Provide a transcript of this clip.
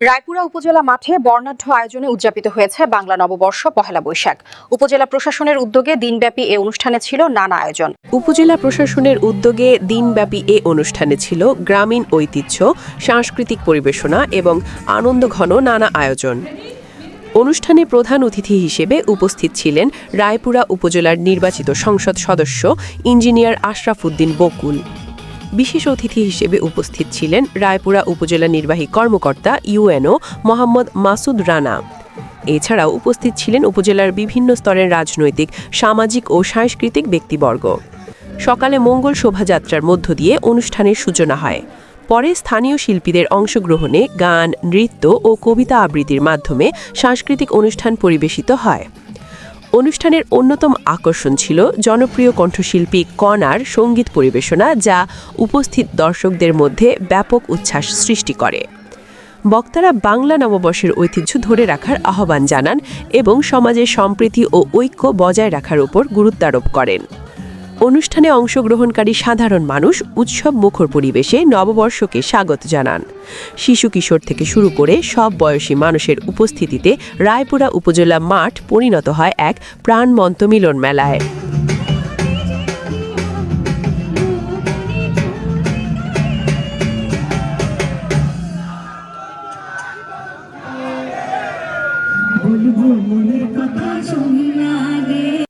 রায়পুরা উপজেলা মাঠে বর্ণাঢ্য আয়োজনে উদযাপিত হয়েছে বাংলা নববর্ষ পহেলা বৈশাখ। উপজেলা প্রশাসনের উদ্যোগে দিনব্যাপী এ অনুষ্ঠানে ছিল নানা আয়োজন। উপজেলা প্রশাসনের উদ্যোগে দিনব্যাপী এ অনুষ্ঠানে ছিল গ্রামীণ ঐতিহ্য, সাংস্কৃতিক পরিবেশনা এবং আনন্দঘন নানা আয়োজন। অনুষ্ঠানে প্রধান অতিথি হিসেবে উপস্থিত ছিলেন রায়পুরা উপজেলার নির্বাচিত সংসদ সদস্য ইঞ্জিনিয়ার আশরাফ উদ্দিন বকুল। বিশেষ অতিথি হিসেবে উপস্থিত ছিলেন রায়পুরা উপজেলা নির্বাহী কর্মকর্তা ইউএনও মোহাম্মদ মাসুদ রানা। এছাড়াও উপস্থিত ছিলেন উপজেলার বিভিন্ন স্তরের রাজনৈতিক, সামাজিক ও সাংস্কৃতিক ব্যক্তিবর্গ। সকালে মঙ্গল শোভাযাত্রার মধ্য দিয়ে অনুষ্ঠানের সূচনা হয়। পরে স্থানীয় শিল্পীদের অংশগ্রহণে গান, নৃত্য ও কবিতা আবৃত্তির মাধ্যমে সাংস্কৃতিক অনুষ্ঠান পরিবেশিত হয়। অনুষ্ঠানের অন্যতম আকর্ষণ ছিল জনপ্রিয় কণ্ঠশিল্পী কণার সঙ্গীত পরিবেশনা, যা উপস্থিত দর্শকদের মধ্যে ব্যাপক উচ্ছ্বাস সৃষ্টি করে। বক্তারা বাংলা নববর্ষের ঐতিহ্য ধরে রাখার আহ্বান জানান এবং সমাজের সম্প্রীতি ও ঐক্য বজায় রাখার উপর গুরুত্বারোপ করেন। অনুষ্ঠানে অংশগ্রহণকারী সাধারণ মানুষ উৎসব মুখর পরিবেশে নববর্ষকে স্বাগত জানান। শিশু কিশোর থেকে শুরু করে সব বয়সী মানুষের উপস্থিতিতে রায়পুরা উপজেলা মাঠ পরিণত হয় এক প্রাণবন্ত মিলন মেলায়।